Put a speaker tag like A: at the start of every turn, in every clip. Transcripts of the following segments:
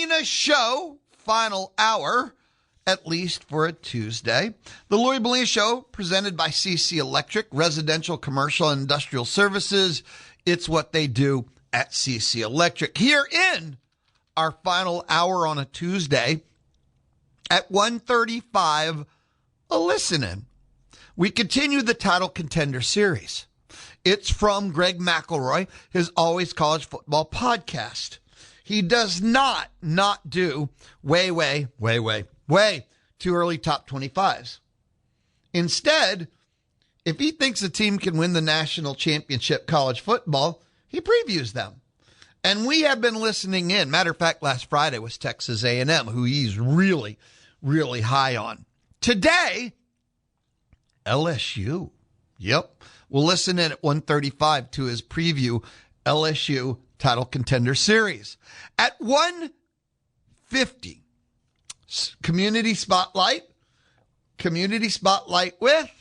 A: Belina Show, final hour, at least for a Tuesday. The Louie Belina Show, presented by CC Electric, residential, commercial, and industrial services. It's what they do at CC Electric. Here in our final hour on a Tuesday at 1:35, a listen-in. We continue the Title Contender Series. It's from Greg McElroy, his Always College Football podcast. He does not do way too early top 25s. Instead, if he thinks a team can win the national championship college football, he previews them. And we have been listening in. Matter of fact, last Friday was Texas A&M, who he's really, really high on. Today, LSU. Yep. We'll listen in at 1:35 to his preview, LSU Title Contender Series. At 1:50, Community Spotlight with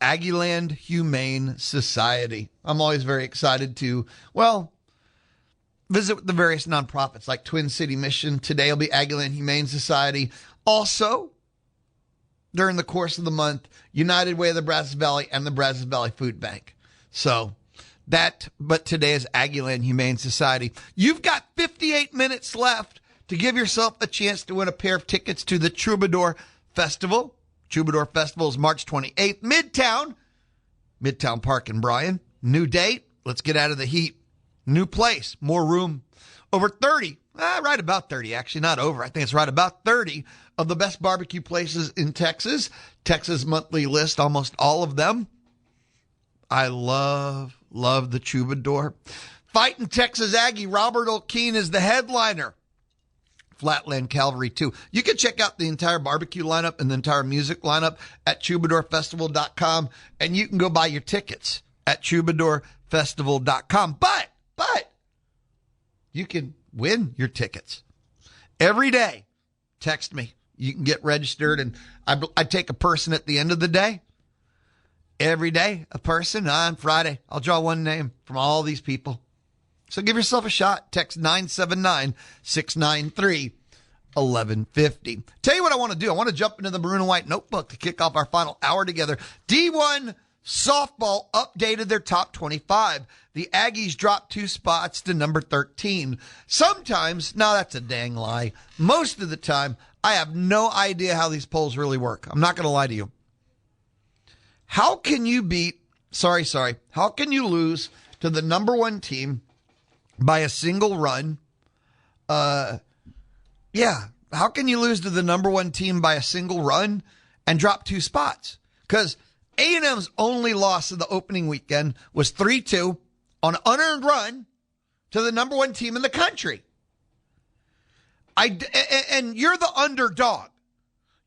A: Aggieland Humane Society. I'm always very excited to, visit with the various nonprofits like Twin City Mission. Today will be Aggieland Humane Society. Also, during the course of the month, United Way of the Brazos Valley and the Brazos Valley Food Bank. But today is Aggieland Humane Society. You've got 58 minutes left to give yourself a chance to win a pair of tickets to the Troubadour Festival. Troubadour Festival is March 28th, Midtown Park in Bryan. New date, let's get out of the heat. New place, more room. Over 30, right about 30, actually, not over. I think it's right about 30 of the best barbecue places in Texas. Texas Monthly list, almost all of them. I love the Troubadour. Fighting Texas Aggie, Robert O'Keen is the headliner. Flatland Cavalry, too. You can check out the entire barbecue lineup and the entire music lineup at troubadourfestival.com, and you can go buy your tickets at troubadourfestival.com. But you can win your tickets every day. Text me. You can get registered, and I take a person at the end of the day. Every day, a person. On Friday, I'll draw one name from all these people. So give yourself a shot. Text 979-693-1150. Tell you what I want to do. I want to jump into the Maroon and White Notebook to kick off our final hour together. D1 softball updated their top 25. The Aggies dropped 2 spots to number 13. Sometimes, no, that's a dang lie. Most of the time, I have no idea how these polls really work. I'm not going to lie to you. How can you how can you lose to the number 1 team by a single run? How can you lose to the number 1 team by a single run and drop 2 spots? Because A&M's only loss of the opening weekend was 3-2 on an unearned run to the number 1 team in the country. And you're the underdog.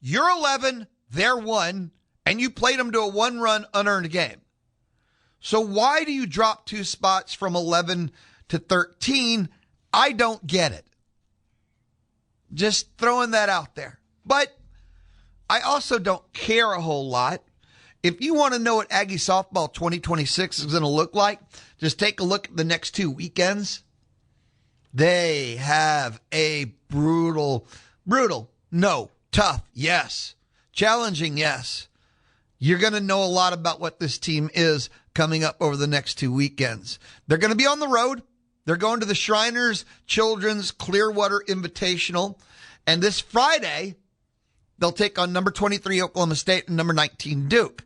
A: You're 11, they're 1, and you played them to a 1-run unearned game. So why do you drop 2 spots from 11 to 13? I don't get it. Just throwing that out there. But I also don't care a whole lot. If you want to know what Aggie softball 2026 is going to look like, just take a look at the next 2 weekends. They have a tough, yes. Challenging, yes. You're going to know a lot about what this team is coming up over the next 2 weekends. They're going to be on the road. They're going to the Shriners Children's Clearwater Invitational. And this Friday, they'll take on number 23 Oklahoma State and number 19 Duke.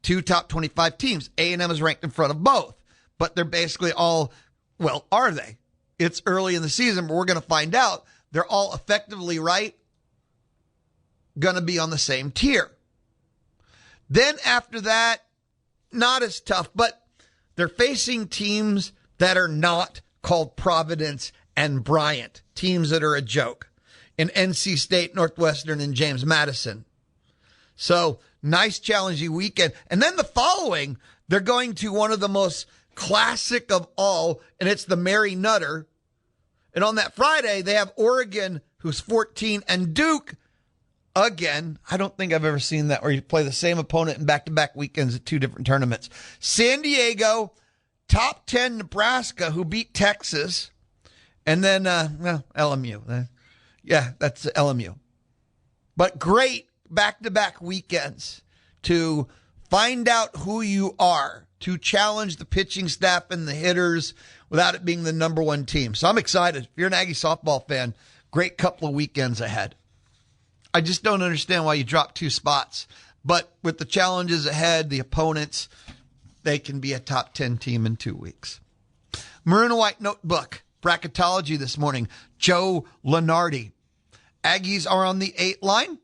A: 2 top 25 teams. A&M is ranked in front of both. But they're basically all, are they? It's early in the season, but we're going to find out. They're all effectively going to be on the same tier. Then after that, not as tough, but they're facing teams that are not called Providence and Bryant, teams that are a joke, in NC State, Northwestern, and James Madison. So nice challenging weekend. And then the following, they're going to one of the most classic of all, and it's the Mary Nutter. And on that Friday, they have Oregon, who's 14, and Duke. Again, I don't think I've ever seen that where you play the same opponent in back-to-back weekends at 2 different tournaments. San Diego, top 10 Nebraska, who beat Texas, And then, LMU. Yeah, that's LMU. But great back-to-back weekends to find out who you are, to challenge the pitching staff and the hitters without it being the number one team. So I'm excited. If you're an Aggie softball fan, great couple of weekends ahead. I just don't understand why you dropped 2 spots. But with the challenges ahead, the opponents, they can be a top 10 team in 2 weeks. Maroon and White Notebook, bracketology this morning. Joe Lenardi. Aggies are on the 8 line.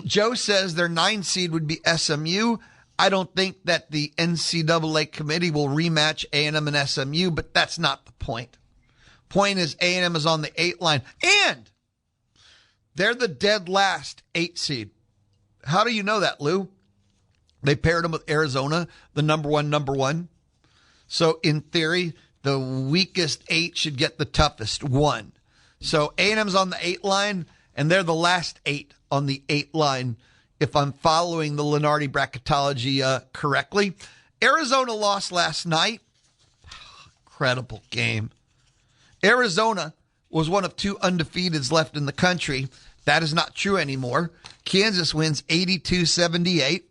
A: Joe says their 9 seed would be SMU. I don't think that the NCAA committee will rematch A&M and SMU, but that's not the point. Point is A&M is on the 8 line, and they're the dead last 8 seed. How do you know that, Lou? They paired them with Arizona, the number one. So in theory, the weakest 8 should get the toughest 1. So A&M's on the 8 line, and they're the last 8 on the 8 line, if I'm following the Lenardi bracketology correctly. Arizona lost last night. Incredible game. Arizona was one of 2 undefeateds left in the country. That is not true anymore. Kansas wins 82-78.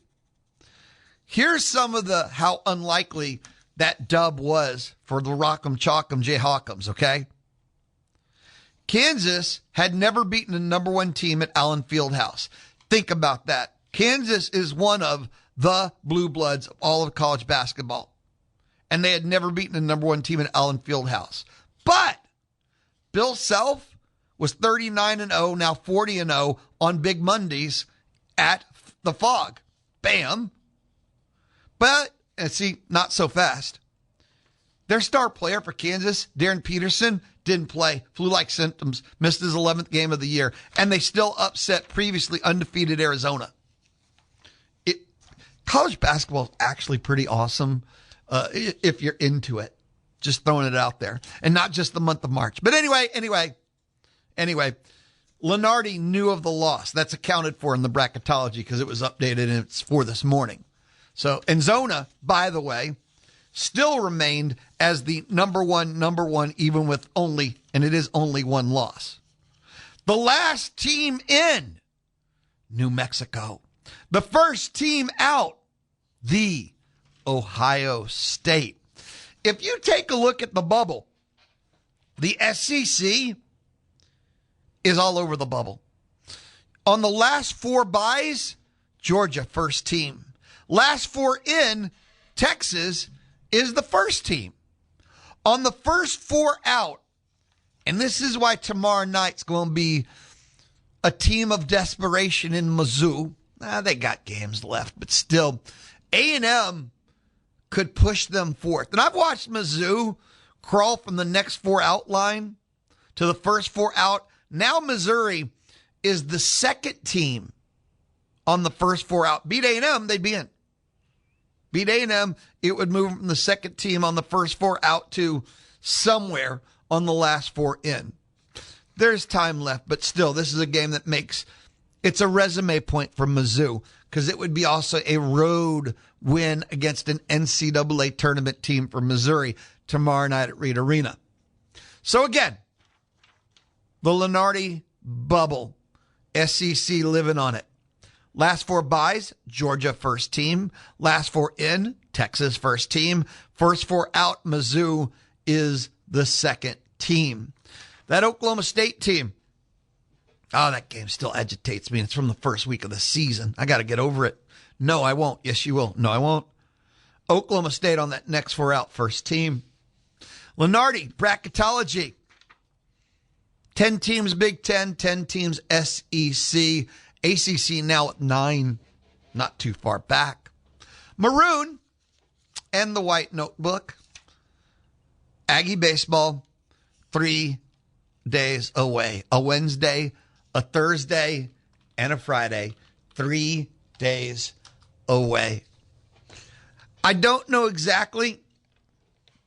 A: Here's some of how unlikely that dub was for the Rock'em Chalk'em Jayhawk'ems, okay? Kansas had never beaten a number 1 team at Allen Fieldhouse. Think about that. Kansas is one of the blue bloods of all of college basketball. And they had never beaten a number 1 team at Allen Fieldhouse. But Bill Self was 39-0, now 40-0 on Big Mondays at the Fog. Bam. But, not so fast. Their star player for Kansas, Darren Peterson, didn't play, flu-like symptoms, missed his 11th game of the year, and they still upset previously undefeated Arizona. College basketball is actually pretty awesome if you're into it. Just throwing it out there. And not just the month of March. But anyway, Lenardi knew of the loss. That's accounted for in the bracketology because it was updated and it's for this morning. So, and Zona, by the way, still remained as the number one, even with only 1 loss. The last team in, New Mexico. The first team out, the Ohio State. If you take a look at the bubble, the SEC is all over the bubble. On the last 4 byes, Georgia, first team. Last 4 in, Texas is the first team. On the first 4 out, and this is why tomorrow night's going to be a team of desperation in Mizzou. They got games left, but still, A&M could push them forth. And I've watched Mizzou crawl from the next 4 out line to the first 4 out. Now Missouri is the second team on the first 4 out. Beat A&M, they'd be in. Beat A&M, it would move from the second team on the first 4 out to somewhere on the last 4 in. There's time left, but still, this is a game that it's a resume point for Mizzou because it would be also a road win against an NCAA tournament team for Missouri tomorrow night at Reed Arena. So again, the Lenardi bubble, SEC living on it. Last 4 byes, Georgia first team. Last 4 in, Texas first team. First 4 out, Mizzou is the second team. That Oklahoma State team, that game still agitates me. It's from the first week of the season. I got to get over it. No, I won't. Yes, you will. No, I won't. Oklahoma State on that next 4 out, first team. Lenardi, bracketology. 10 teams Big Ten, 10 teams SEC. ACC now at 9, not too far back. Maroon and the White Notebook. Aggie baseball, 3 days away. A Wednesday, a Thursday, and a Friday. 3 days away. I don't know exactly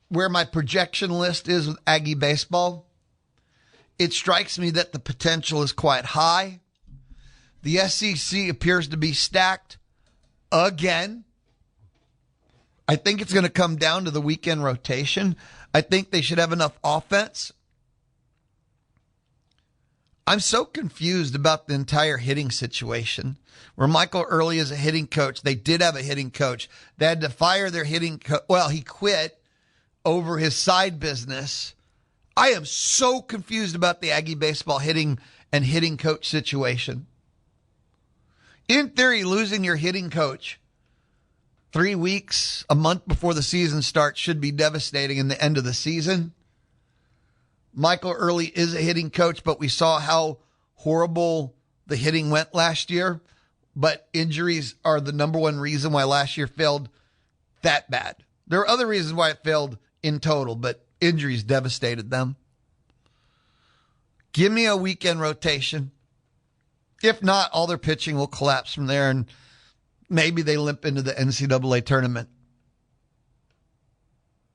A: where my projection list is with Aggie baseball. It strikes me that the potential is quite high. The SEC appears to be stacked again. I think it's going to come down to the weekend rotation. I think they should have enough offense I'm so confused about the entire hitting situation. Where Michael Early is a hitting coach. They did have a hitting coach. They had to fire their hitting coach. Well, he quit over his side business. I am so confused about the Aggie baseball hitting and hitting coach situation. In theory, losing your hitting coach 3 weeks, a month before the season starts should be devastating in the end of the season. Michael Early is a hitting coach, but we saw how horrible the hitting went last year. But injuries are the number one reason why last year failed that bad. There are other reasons why it failed in total, but injuries devastated them. Give me a weekend rotation. If not, all their pitching will collapse from there, and maybe they limp into the NCAA tournament.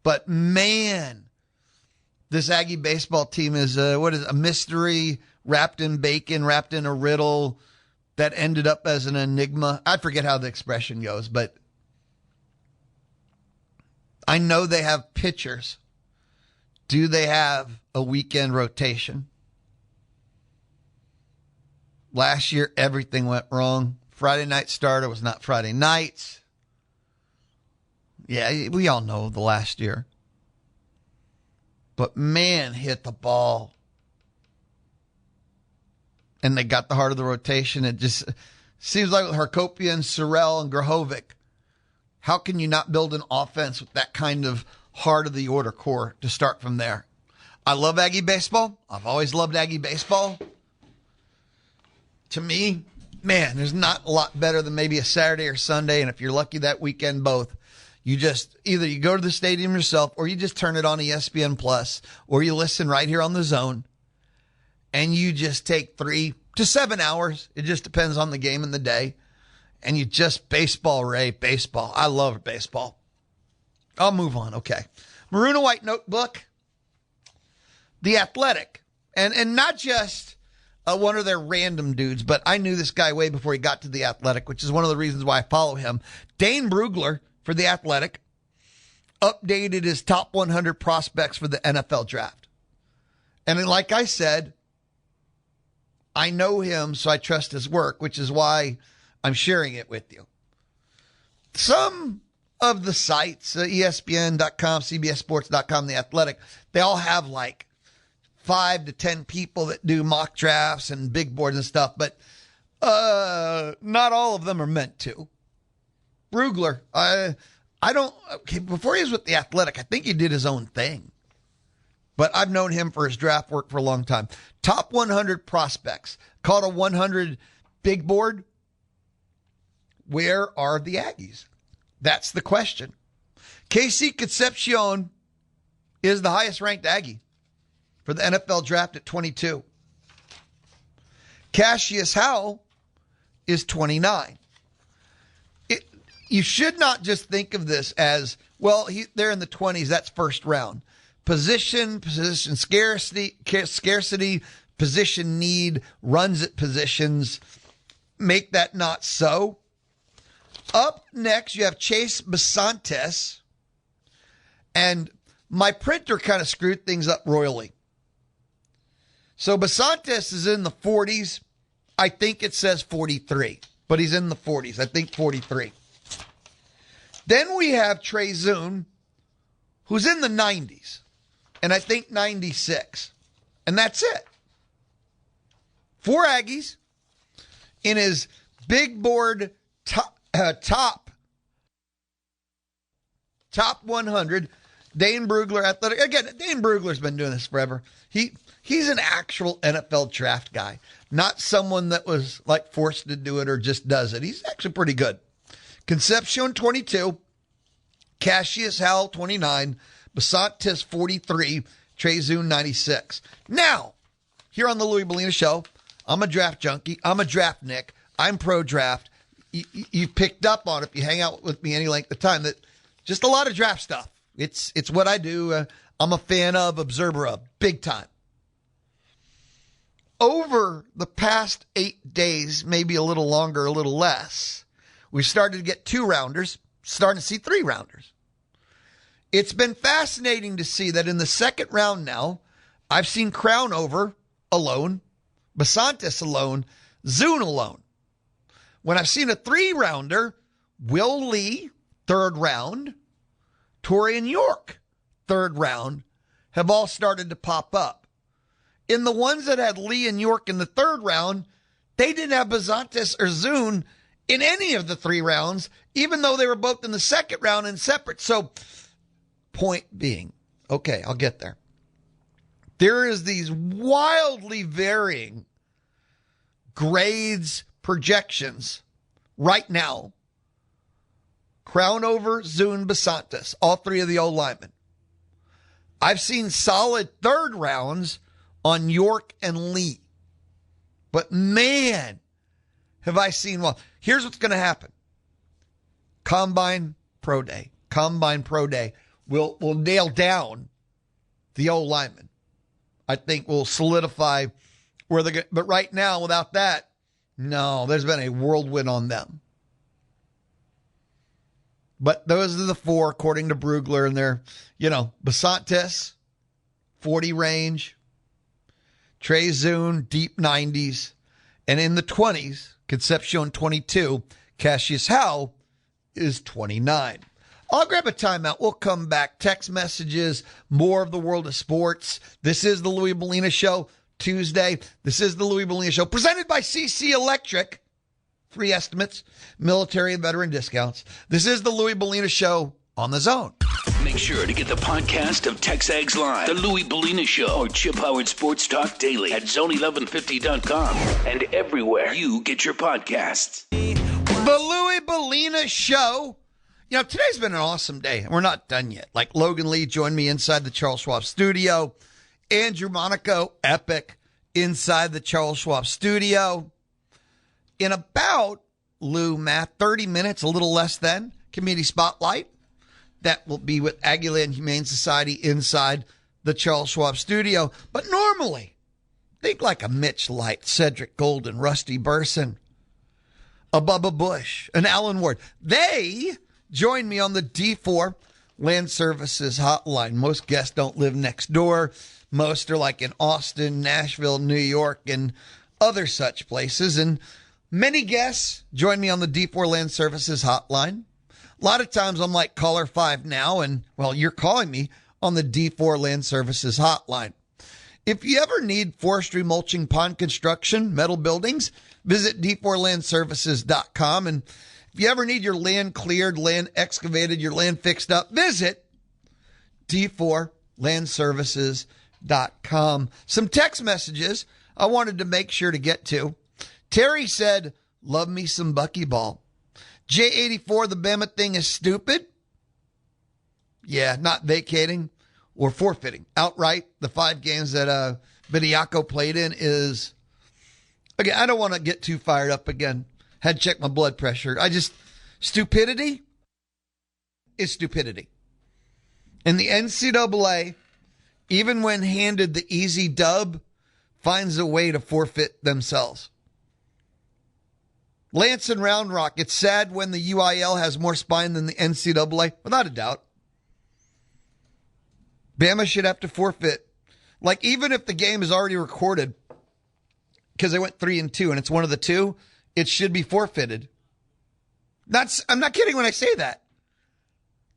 A: But man, this Aggie baseball team is a mystery wrapped in bacon, wrapped in a riddle that ended up as an enigma. I forget how the expression goes, but I know they have pitchers. Do they have a weekend rotation? Last year, everything went wrong. Friday night starter was not Friday nights. Yeah, we all know the last year. But man, hit the ball. And they got the heart of the rotation. It just seems like with Harkopian, Sorrell, and Grahovic, how can you not build an offense with that kind of heart of the order core to start from there? I love Aggie baseball. I've always loved Aggie baseball. To me, man, there's not a lot better than maybe a Saturday or Sunday. And if you're lucky that weekend, both. You just either you go to the stadium yourself or you just turn it on ESPN Plus or you listen right here on the Zone and you just take 3 to 7 hours. It just depends on the game and the day. And you just baseball, Ray, baseball. I love baseball. I'll move on. Okay. Maroon and White Notebook. The Athletic. And not just one of their random dudes, but I knew this guy way before he got to The Athletic, which is one of the reasons why I follow him. Dane Brugler for The Athletic updated his top 100 prospects for the NFL draft. And like I said, I know him, so I trust his work, which is why I'm sharing it with you. Some of the sites, ESPN.com, CBSSports.com, The Athletic, they all have like 5 to 10 people that do mock drafts and big boards and stuff, but not all of them are meant to. Brugler, before he was with The Athletic, I think he did his own thing. But I've known him for his draft work for a long time. Top 100 prospects. Called a 100 big board. Where are the Aggies? That's the question. Casey Concepcion is the highest ranked Aggie for the NFL draft at 22. Cassius Howell is 29. You should not just think of this as, well, they're in the 20s. That's first round. Position scarcity, position need, runs at positions. Make that not so. Up next, you have Chase Basantes. And my printer kind of screwed things up royally. So Basantes is in the 40s. I think it says 43, but he's in the 40s. I think 43. Then we have Trey Zune, who's in the 90s, and I think 96. And that's it. 4 Aggies in his big board top 100. Dane Brugler, Athletic. Again, Dane Brugler's been doing this forever. He's an actual NFL draft guy, not someone that was like forced to do it or just does it. He's actually pretty good. Concepcion, 22. Cassius Howell, 29. Basantes, 43. Trey Zune, 96. Now, here on the Louie Belina Show, I'm a draft junkie. I'm a draft Nick. I'm pro draft. You've picked up on it if you hang out with me any length of time that just a lot of draft stuff. It's what I do. I'm a fan of, observer of, big time. Over the past 8 days, maybe a little longer, a little less, we started to get 2-rounders, starting to see 3-rounders. It's been fascinating to see that in the second round now, I've seen Crownover alone Basantis alone, Zune alone. When I've seen a 3-rounder, Will Lee, 3rd round, Torian York, 3rd round, have all started to pop up. In the ones that had Lee and York in the 3rd round, they didn't have Basantis or Zune in any of the 3 rounds, even though they were both in the 2nd round and separate. So, point being, okay, I'll get there. There is these wildly varying grades, projections right now. Crown over, Zune, Basantis, all 3 of the O-linemen. I've seen solid 3rd rounds on York and Lee. But man, have I seen well. Here's what's going to happen. Combine Pro Day. Combine Pro Day will nail down the O-linemen. I think will solidify where they're going. But right now, without that, no, there's been a whirlwind on them. But those are the 4, according to Brugler, and they're, Basantis, 40 range, Trey Zune, deep 90s, and in the 20s, Concepcion 22, Cassius Howe is 29. I'll grab a timeout. We'll come back. Text messages, more of the world of sports. This is the Louie Belina Show, Tuesday. This is the Louie Belina Show, presented by CC Electric. Free estimates, military and veteran discounts. This is the Louie Belina Show on the Zone.
B: Make sure to get the podcast of Texags Live, the Louie Belina Show, or Chip Howard Sports Talk Daily at zone1150.com and everywhere you get your podcasts.
A: The Louie Belina Show. Today's been an awesome day. We're not done yet. Like Logan Lee joined me inside the Charles Schwab studio. Andrew Monaco, epic, inside the Charles Schwab studio. In about, Matt, 30 minutes, a little less than, Community Spotlight. That will be with Aggieland Humane Society inside the Charles Schwab studio. But normally, think like a Mitch Light, Cedric Golden, Rusty Burson, a Bubba Bush, an Alan Ward. They join me on the D4 Land Services hotline. Most guests don't live next door. Most are like in Austin, Nashville, New York, and other such places. And many guests join me on the D4 Land Services hotline. A lot of times I'm like caller 5 now, and, well, you're calling me on the D4 Land Services hotline. If you ever need forestry, mulching, pond construction, metal buildings, visit d4landservices.com. And if you ever need your land cleared, land excavated, your land fixed up, visit d4landservices.com. Some text messages I wanted to make sure to get to. Terry said, love me some buckyball. J84, the Bama thing is stupid. Yeah, not vacating or forfeiting outright. The 5 games that Bediako played in is, again, I don't want to get too fired up again. Had to check my blood pressure. Stupidity is stupidity. And the NCAA, even when handed the easy dub, finds a way to forfeit themselves. Lance and Round Rock, it's sad when the UIL has more spine than the NCAA, without a doubt. Bama should have to forfeit. Like, even if the game is already recorded, because they went 3-2 and it's one of the 2, it should be forfeited. I'm not kidding when I say that.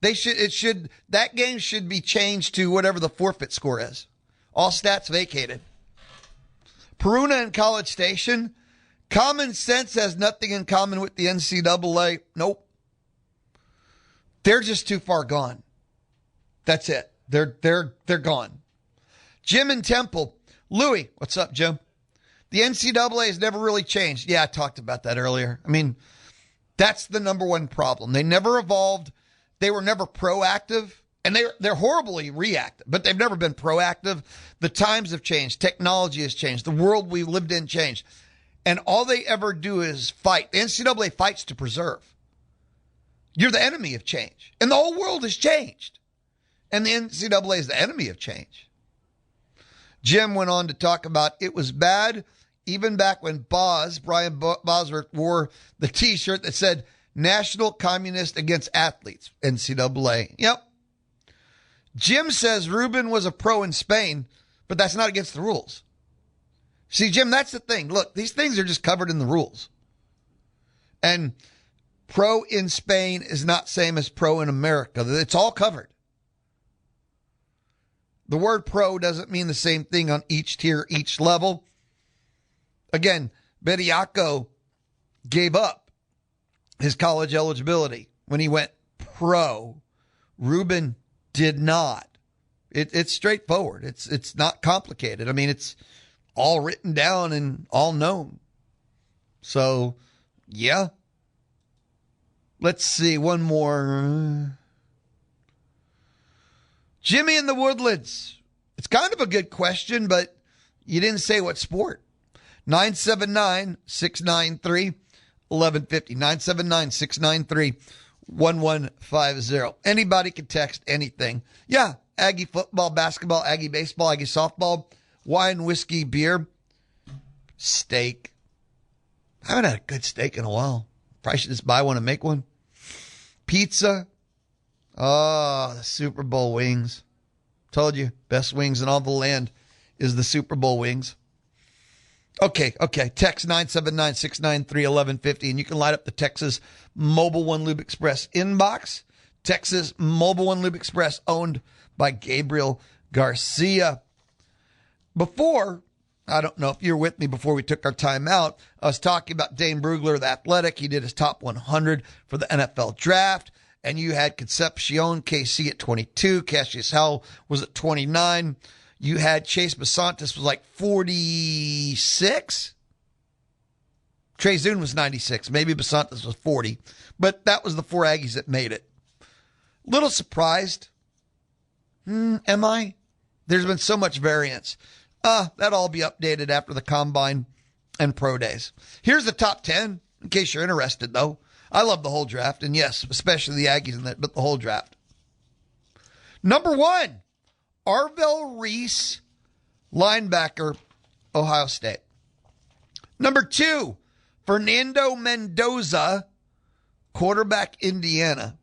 A: That game should be changed to whatever the forfeit score is. All stats vacated. Peruna and College Station, common sense has nothing in common with the NCAA. Nope. They're just too far gone. That's it. They're gone. Jim and Temple. Louie, what's up, Jim? The NCAA has never really changed. Yeah, I talked about that earlier. I mean, that's the number one problem. They never evolved. They were never proactive. And they're horribly reactive, but they've never been proactive. The times have changed. Technology has changed. The world we lived in changed. And all they ever do is fight. The NCAA fights to preserve. You're the enemy of change. And the whole world has changed. And the NCAA is the enemy of change. Jim went on to talk about it was bad even back when Brian Bosworth wore the T-shirt that said National Communist Against Athletes, NCAA. Yep. Jim says Ruben was a pro in Spain, but that's not against the rules. See, Jim, that's the thing. Look, these things are just covered in the rules. And pro in Spain is not same as pro in America. It's all covered. The word pro doesn't mean the same thing on each tier, each level. Again, Bediako gave up his college eligibility when he went pro. Ruben did not. It's straightforward. It's not complicated. I mean, it's all written down and all known. So, yeah. Let's see, one more. Jimmy in the Woodlands. It's kind of a good question, but you didn't say what sport. 979-693-1150. 979-693-1150. Anybody can text anything. Yeah, Aggie football, basketball, Aggie baseball, Aggie softball, wine, whiskey, beer, steak. I haven't had a good steak in a while. Probably should just buy one and make one. Pizza. Oh, the Super Bowl wings. Told you, best wings in all the land is the Super Bowl wings. Okay. Text 979-693-1150, and you can light up the Texas Mobile One Lube Express inbox. Texas Mobile One Lube Express, owned by Gabriel Garcia. Before, I don't know if you're with me before we took our time out, I was talking about Dane Brugler, the Athletic. He did his top 100 for the NFL draft. And you had Concepcion KC at 22. Cassius Howell was at 29. You had Chase Basantis was like 46. Trey Zune was 96. Maybe Basantis was 40. But that was the four Aggies that made it. Little surprised. Am I? There's been so much variance. That'll all be updated after the Combine and Pro Days. Here's the top 10, in case you're interested, though. I love the whole draft, and yes, especially the Aggies in that, but the whole draft. Number 1, Arvell Reese, linebacker, Ohio State. Number 2, Fernando Mendoza, quarterback, Indiana.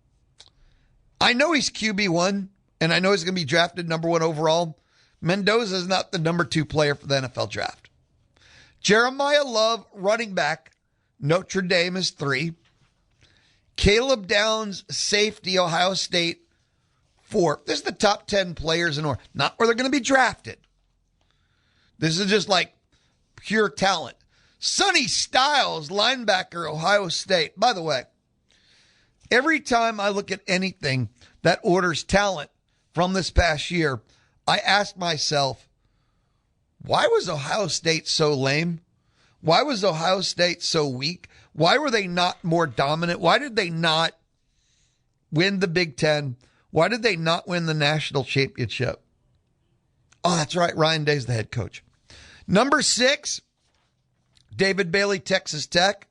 A: I know he's QB1, and I know he's going to be drafted number 1 overall. Mendoza is not the number 2 player for the NFL draft. Jeremiah Love, running back, Notre Dame is 3. Caleb Downs, safety, Ohio State, 4. This is the top 10 players in order. Not where they're going to be drafted. This is just like pure talent. Sonny Styles, linebacker, Ohio State. By the way, every time I look at anything that orders talent from this past year, I ask myself, why was Ohio State so lame? Why was Ohio State so weak? Why were they not more dominant? Why did they not win the Big Ten? Why did they not win the national championship? Oh, that's right. Ryan Day's the head coach. Number 6, David Bailey, Texas Tech.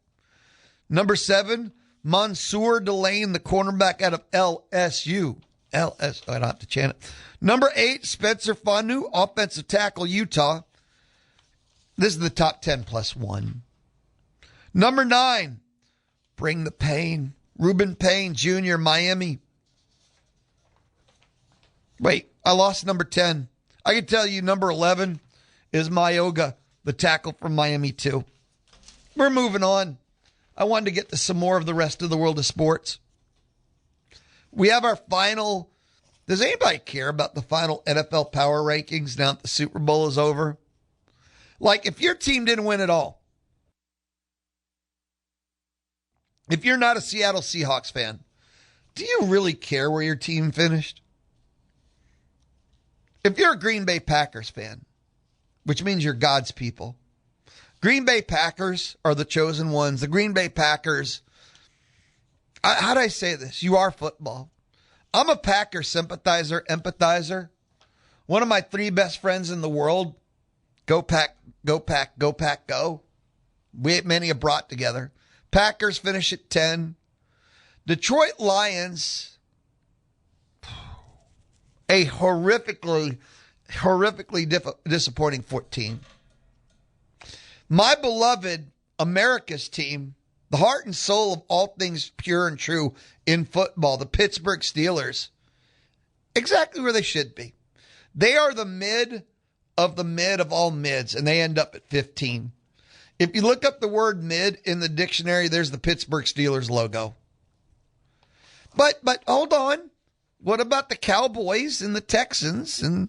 A: Number 7, Mansour Delane, the cornerback out of LSU. I don't have to chant it. Number 8, Spencer Fanu, offensive tackle, Utah. This is the top 10 plus 1. Number 9, Bring the Pain, Reuben Payne Jr., Miami. Wait, I lost number 10. I can tell you number 11 is Mayoga, the tackle from Miami too. We're moving on. I wanted to get to some more of the rest of the world of sports. We have our final. Does anybody care about the final NFL power rankings now that the Super Bowl is over? Like, if your team didn't win at all, if you're not a Seattle Seahawks fan, do you really care where your team finished? If you're a Green Bay Packers fan, which means you're God's people, Green Bay Packers are the chosen ones. The Green Bay Packers, how do I say this? You are football. I'm a Packer sympathizer, empathizer. One of my 3 best friends in the world, go Pack, go Pack, go Pack, go. Many have brought together. Packers finish at 10. Detroit Lions, a horrifically disappointing 14. My beloved America's team, the heart and soul of all things pure and true in football, the Pittsburgh Steelers, exactly where they should be. They are the mid of the mid of all mids, and they end up at 15. If you look up the word mid in the dictionary, there's the Pittsburgh Steelers logo. But hold on. What about the Cowboys and the Texans? And,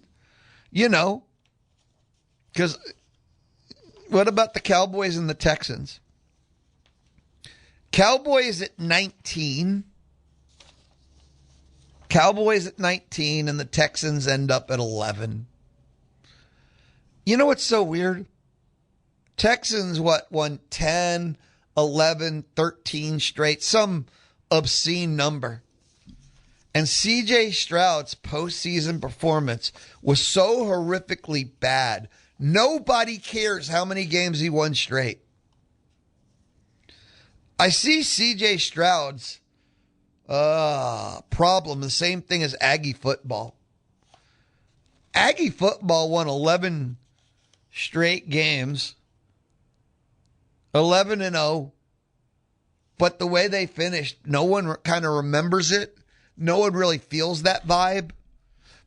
A: because what about the Cowboys and the Texans? Cowboys at 19. Cowboys at 19, and the Texans end up at 11. You know what's so weird? Texans, won 10, 11, 13 straight, some obscene number. And C.J. Stroud's postseason performance was so horrifically bad, nobody cares how many games he won straight. I see C.J. Stroud's problem, the same thing as Aggie football. Aggie football won 11 straight games, 11-0, but the way they finished, no one kind of remembers it. No one really feels that vibe.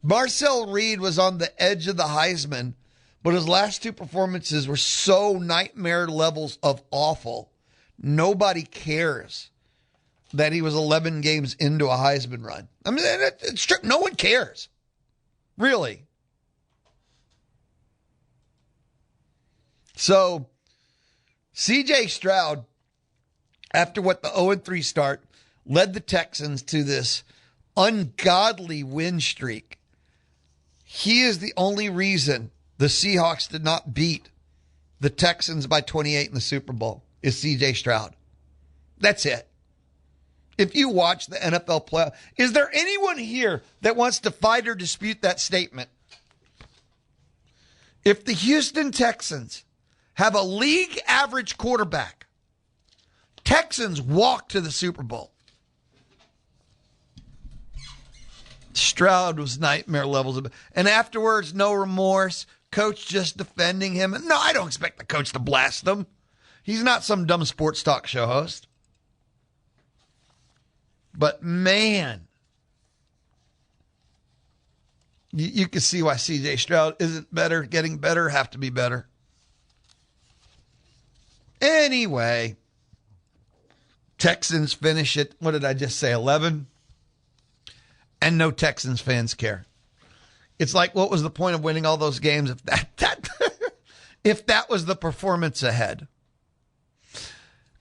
A: Marcel Reed was on the edge of the Heisman, but his last two performances were so nightmare levels of awful. Nobody cares that he was 11 games into a Heisman run. I mean, it's true. No one cares. Really. So, C.J. Stroud, after the 0-3 start, led the Texans to this ungodly win streak. He is the only reason the Seahawks did not beat the Texans by 28 in the Super Bowl, is C.J. Stroud. That's it. If you watch the NFL playoff, is there anyone here that wants to fight or dispute that statement? If the Houston Texans have a league average quarterback, Texans walk to the Super Bowl. Stroud was nightmare levels of, and afterwards, no remorse. Coach just defending him. No, I don't expect the coach to blast them. He's not some dumb sports talk show host. But man, you can see why C.J. Stroud isn't better, getting better, have to be better. Anyway, Texans finish it, what did I just say, 11? And no Texans fans care. It's like, what was the point of winning all those games if if that was the performance ahead?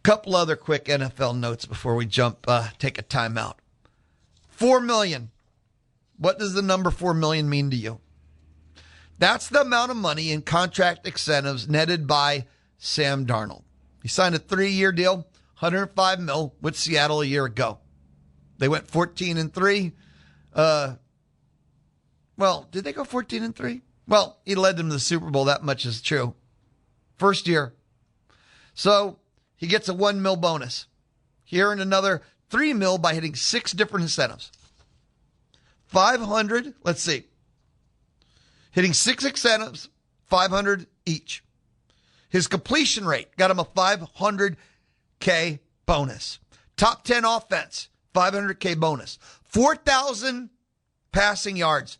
A: Couple other quick NFL notes before we take a timeout. $4 million. What does the number $4 million mean to you? That's the amount of money in contract incentives netted by Sam Darnold. He signed a 3-year deal, $105 million with Seattle a year ago. They went 14-3. Well, did they go 14-3? Well, he led them to the Super Bowl. That much is true. First year. So he gets a $1 million bonus. He earned another $3 million by hitting 6 different incentives. 500, let's see. Hitting 6 incentives, 500 each. His completion rate got him a $500K bonus. Top 10 offense, $500K bonus. 4,000 passing yards,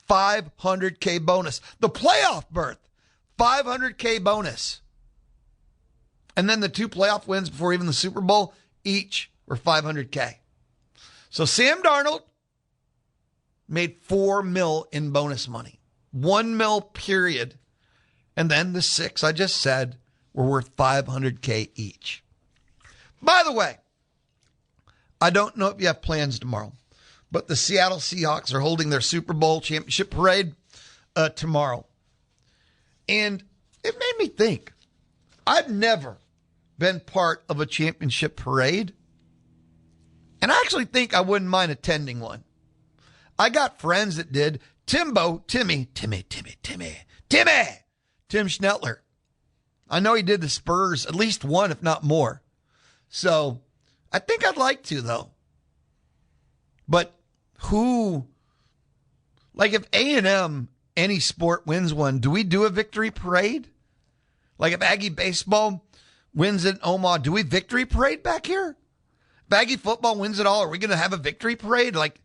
A: $500K bonus. The playoff berth, $500K bonus. And then the 2 playoff wins before even the Super Bowl, each were $500K. So Sam Darnold made $4 million in bonus money. $1 million period. And then the 6 I just said were worth $500K each. By the way, I don't know if you have plans tomorrow, but the Seattle Seahawks are holding their Super Bowl championship parade tomorrow. And it made me think, I've never been part of a championship parade. And I actually think I wouldn't mind attending one. I got friends that did. Tim Schnettler. I know he did the Spurs, at least one, if not more. So I think I'd like to, though. But who, like if A&M, any sport wins one, do we do a victory parade? Like if Aggie baseball wins in Omaha, do we victory parade back here? If Aggie football wins it all, are we going to have a victory parade? Like,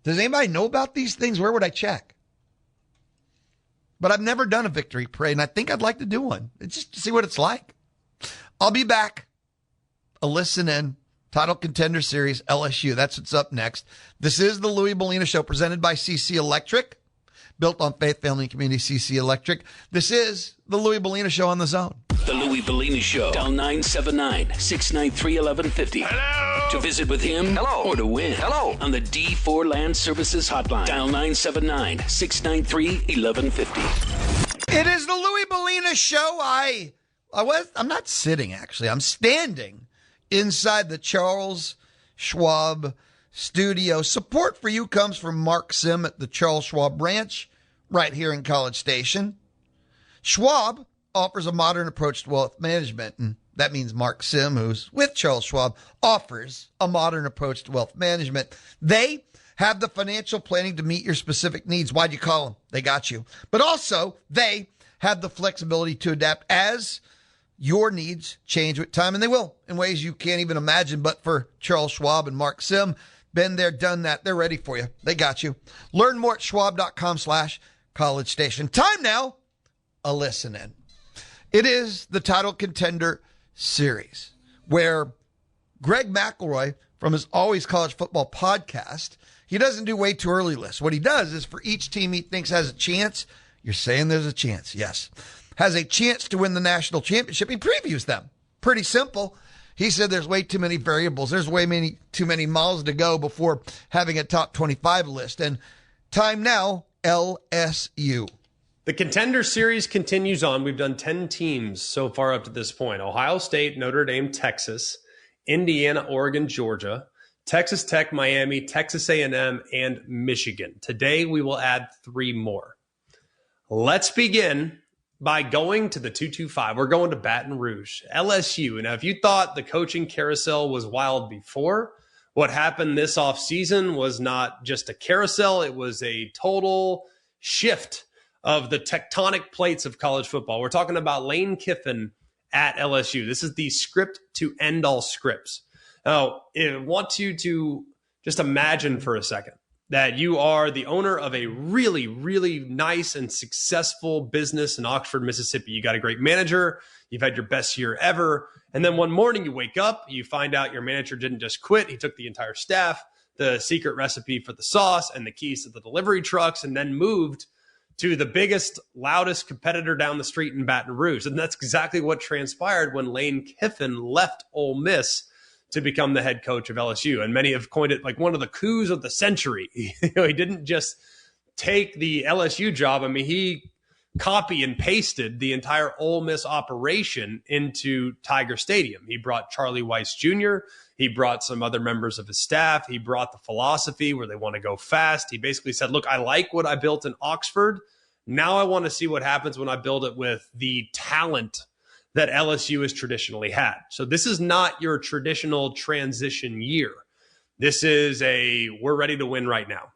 A: does anybody know about these things? Where would I check? but I've never done a victory parade, and I think I'd like to do one. It's just to see what it's like. I'll be back. A listen in. Title Contender Series, LSU. That's what's up next. This is the Louie Belina Show, presented by CC Electric. Built on faith, family, and community, CC Electric. This is the Louie Belina Show on the Zone.
B: The Louie Belina Show. Dial 979-693-1150. Hello. To visit with him. Hello. Or to win. Hello. On the D4 Land Services Hotline. Dial 979-693-1150.
A: It is the Louie Belina Show. I'm not sitting, actually. I'm standing inside the Charles Schwab studio. Support for you comes from Mark Sim at the Charles Schwab branch right here in College Station. Schwab offers a modern approach to wealth management, and that means Mark Sim, who's with Charles Schwab, offers a modern approach to wealth management. They have the financial planning to meet your specific needs. Why'd you call them? They got you. But also, they have the flexibility to adapt as your needs change with time, and they will in ways you can't even imagine. But for Charles Schwab and Mark Sim, been there, done that. They're ready for you. They got you. Learn more at schwab.com/College Station. Time now, a listen in. It is the Title Contender Series, where Greg McElroy from his Always College Football podcast, he doesn't do way too early lists. What he does is for each team he thinks has a chance, you're saying there's a chance, yes, has a chance to win the national championship, he previews them. Pretty simple. He said there's way too many variables. There's too many miles to go before having a top 25 list. And time now, LSU.
C: The Contender Series continues on. We've done 10 teams so far up to this point. Ohio State, Notre Dame, Texas, Indiana, Oregon, Georgia, Texas Tech, Miami, Texas A&M, and Michigan. Today, we will add 3 more. Let's begin by going to the 225. We're going to Baton Rouge, LSU. Now, if you thought the coaching carousel was wild before, what happened this offseason was not just a carousel. It was a total shift of the tectonic plates of college football. We're talking about Lane Kiffin at LSU. This is the script to end all scripts. Now, I want you to just imagine for a second that you are the owner of a really, really nice and successful business in Oxford, Mississippi. You got a great manager. You've had your best year ever. And then one morning you wake up, you find out your manager didn't just quit. He took the entire staff, the secret recipe for the sauce, and the keys to the delivery trucks, and then moved to the biggest, loudest competitor down the street in Baton Rouge. And that's exactly what transpired when Lane Kiffin left Ole Miss to become the head coach of LSU. And many have coined it like one of the coups of the century. He didn't just take the LSU job. I mean, he copy and pasted the entire Ole Miss operation into Tiger Stadium. He brought Charlie Weiss Jr. He brought some other members of his staff. He brought the philosophy where they want to go fast. He basically said, look, I like what I built in Oxford. Now I want to see what happens when I build it with the talent that LSU has traditionally had. So this is not your traditional transition year. This is we're ready to win right now.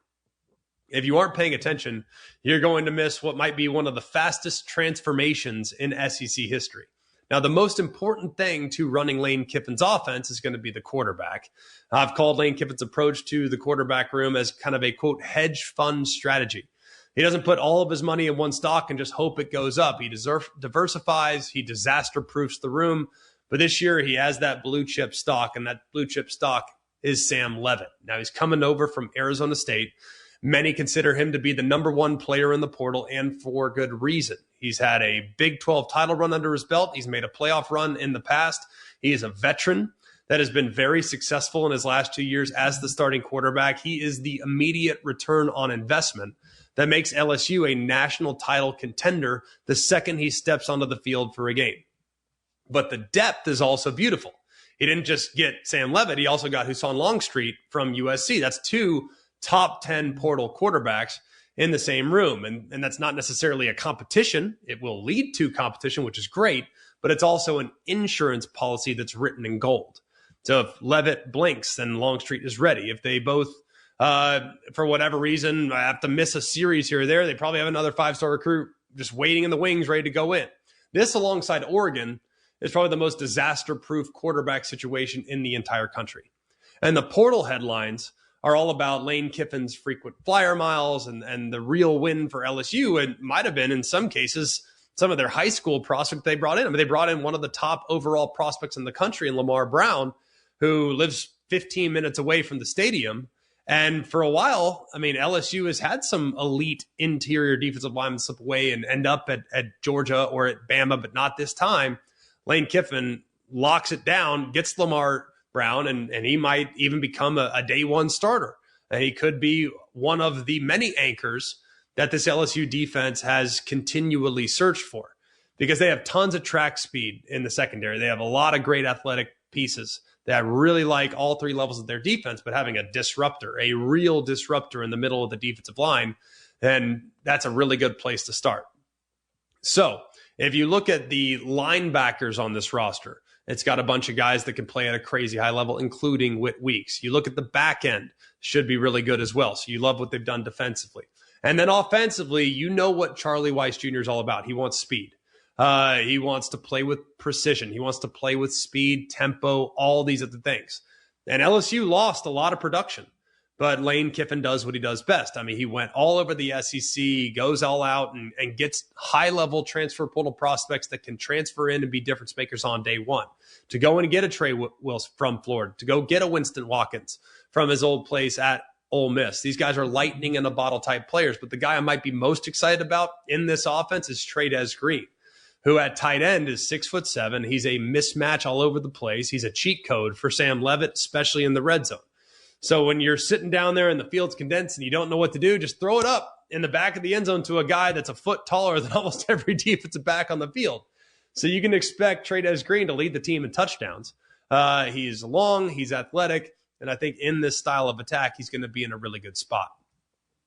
C: If you aren't paying attention, you're going to miss what might be one of the fastest transformations in SEC history. Now, the most important thing to running Lane Kiffin's offense is going to be the quarterback. I've called Lane Kiffin's approach to the quarterback room as kind of a, quote, hedge fund strategy. He doesn't put all of his money in one stock and just hope it goes up. He diversifies. He disaster-proofs the room. But this year, he has that blue chip stock, and that blue chip stock is Sam Leavitt. Now, he's coming over from Arizona State. Many consider him to be the number one player in the portal, and for good reason. He's had a Big 12 title run under his belt. He's made a playoff run in the past. He is a veteran that has been very successful in his last 2 years as the starting quarterback. He is the immediate return on investment that makes LSU a national title contender the second he steps onto the field for a game. But the depth is also beautiful. He didn't just get Sam Leavitt. He also got Husson Longstreet from USC. That's 2 top 10 portal quarterbacks in the same room. And that's not necessarily a competition. It will lead to competition, which is great, but it's also an insurance policy that's written in gold. So if Leavitt blinks, then Longstreet is ready. If they both, for whatever reason, have to miss a series here or there, they probably have another 5-star recruit just waiting in the wings, ready to go in. This, alongside Oregon, is probably the most disaster-proof quarterback situation in the entire country. And the portal headlines are all about Lane Kiffin's frequent flyer miles and the real win for LSU. It might have been, in some cases, some of their high school prospect they brought in. I mean, they brought in one of the top overall prospects in the country in Lamar Brown, who lives 15 minutes away from the stadium. And for a while, I mean, LSU has had some elite interior defensive linemen slip away and end up at Georgia or at Bama, but not this time. Lane Kiffin locks it down, gets Lamar Brown, and he might even become a day one starter. And he could be one of the many anchors that this LSU defense has continually searched for, because they have tons of track speed in the secondary. They have a lot of great athletic pieces that really like all three levels of their defense, but having a disruptor, a real disruptor in the middle of the defensive line, then that's a really good place to start. So if you look at the linebackers on this roster, it's got a bunch of guys that can play at a crazy high level, including Whit Weeks. You look at the back end, should be really good as well. So you love what they've done defensively. And then offensively, you know what Charlie Weiss Jr. is all about. He wants speed. He wants to play with precision. He wants to play with speed, tempo, all these other things. And LSU lost a lot of production, but Lane Kiffin does what he does best. I mean, he went all over the SEC, goes all out and gets high-level transfer portal prospects that can transfer in and be difference makers on day one. To go in and get a Trey Wilson from Florida, to go get a Winston Watkins from his old place at Ole Miss. These guys are lightning in a bottle type players, but the guy I might be most excited about in this offense is Trey Green, who at tight end is 6'7". He's a mismatch all over the place. He's a cheat code for Sam Leavitt, especially in the red zone. So when you're sitting down there and the field's condensed and you don't know what to do, just throw it up in the back of the end zone to a guy that's a foot taller than almost every defensive back on the field. So you can expect Trey Green to lead the team in touchdowns. He's long, he's athletic, and I think in this style of attack, he's going to be in a really good spot.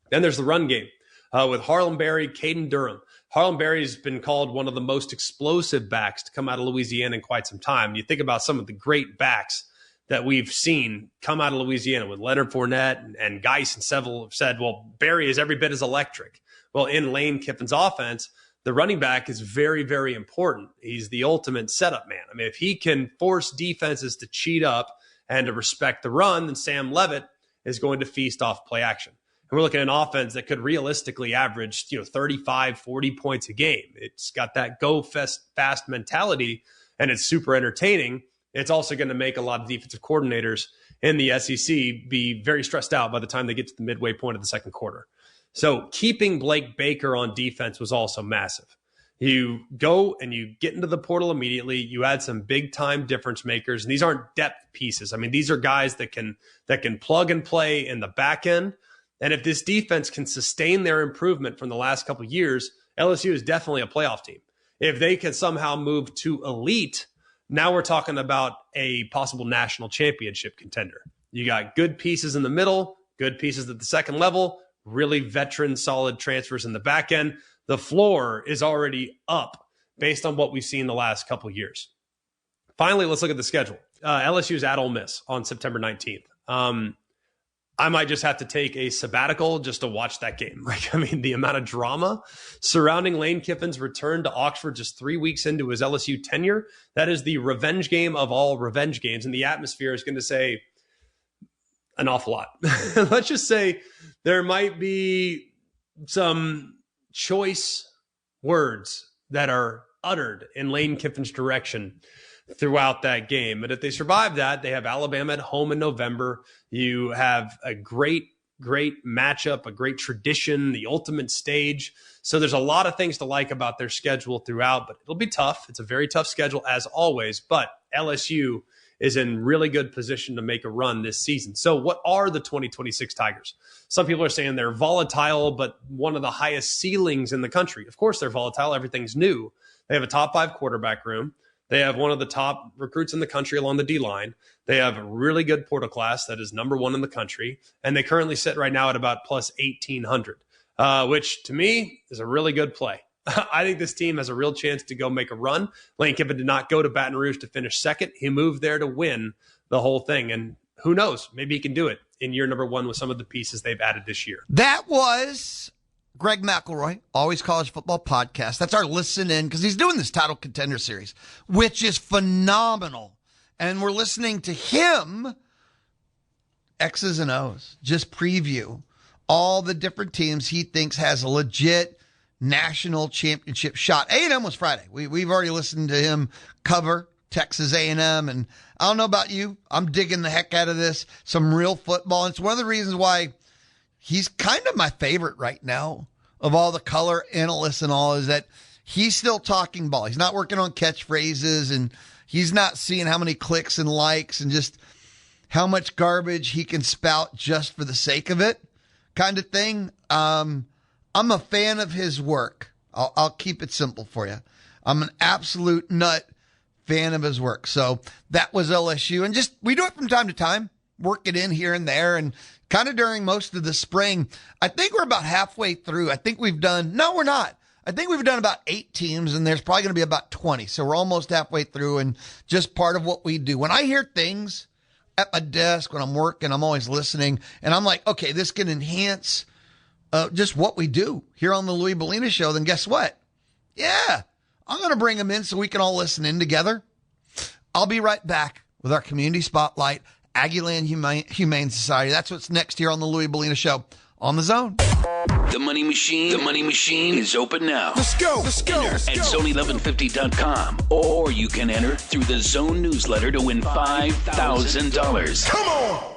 C: Then there's the run game with Harlem Berry, Caden Durham. Harlem Berry's been called one of the most explosive backs to come out of Louisiana in quite some time. You think about some of the great backs that we've seen come out of Louisiana with Leonard Fournette and Geis and Seville have said, well, Berry is every bit as electric. Well, in Lane Kiffin's offense, the running back is very, very important. He's the ultimate setup man. I mean, if he can force defenses to cheat up and to respect the run, then Sam Leavitt is going to feast off play action. And we're looking at an offense that could realistically average, 35, 40 points a game. It's got that go fast mentality, and it's super entertaining. It's also going to make a lot of defensive coordinators in the SEC be very stressed out by the time they get to the midway point of the second quarter. So keeping Blake Baker on defense was also massive. You go and you get into the portal immediately. You add some big-time difference makers, and these aren't depth pieces. I mean, these are guys that can plug and play in the back end. And if this defense can sustain their improvement from the last couple of years, LSU is definitely a playoff team. If they can somehow move to elite, now we're talking about a possible national championship contender. You got good pieces in the middle, good pieces at the second level, really veteran, solid transfers in the back end. The floor is already up based on what we've seen the last couple of years. Finally, let's look at the schedule. LSU is at Ole Miss on September 19th. I might just have to take a sabbatical just to watch that game. The amount of drama surrounding Lane Kiffin's return to Oxford just 3 weeks into his LSU tenure, that is the revenge game of all revenge games. And the atmosphere is going to say an awful lot. Let's just say there might be some choice words that are uttered in Lane Kiffin's direction throughout that game. But if they survive that, they have Alabama at home in November. You have a great matchup, a great tradition, the ultimate stage. So there's a lot of things to like about their schedule throughout, but it'll be tough. It's a very tough schedule as always, but LSU is in really good position to make a run this season. So what are the 2026 Tigers? Some people are saying they're volatile, but one of the highest ceilings in the country. Of course they're volatile. Everything's new. They have a top 5 quarterback room. They have one of the top recruits in the country along the D-line. They have a really good portal class that is number 1 in the country. And they currently sit right now at about plus 1,800, which to me is a really good play. I think this team has a real chance to go make a run. Lane Kiffin did not go to Baton Rouge to finish second. He moved there to win the whole thing. And who knows, maybe he can do it in year number 1 with some of the pieces they've added this year.
A: That was Greg McElroy, Always College Football Podcast. That's our listen in because he's doing this Title Contender Series, which is phenomenal. And we're listening to him X's and O's, just preview all the different teams he thinks has a legit national championship shot. A&M was Friday. We've already listened to him cover Texas A&M, and I don't know about you, I'm digging the heck out of this. Some real football. And it's one of the reasons why he's kind of my favorite right now of all the color analysts and all, is that he's still talking ball. He's not working on catchphrases, and he's not seeing how many clicks and likes and just how much garbage he can spout just for the sake of it kind of thing. I'm a fan of his work. I'll keep it simple for you. I'm an absolute nut fan of his work. So that was LSU. And just, we do it from time to time, work it in here and there. And kind of during most of the spring, I think we're about halfway through. I think we've done, no, we're not. I think we've done about 8 teams, and there's probably going to be about 20. So we're almost halfway through, and just part of what we do. When I hear things at my desk, when I'm working, I'm always listening, and I'm like, okay, this can enhance just what we do here on the Louie Belina Show. Then guess what? Yeah, I'm going to bring them in so we can all listen in together. I'll be right back with our community spotlight, Aggieland Humane Society. That's what's next here on the Louie Belina Show on the Zone.
B: The money machine is open now. Let's go. Enter at Zone1150.com, or you can enter through the Zone newsletter to win $5,000. Come on.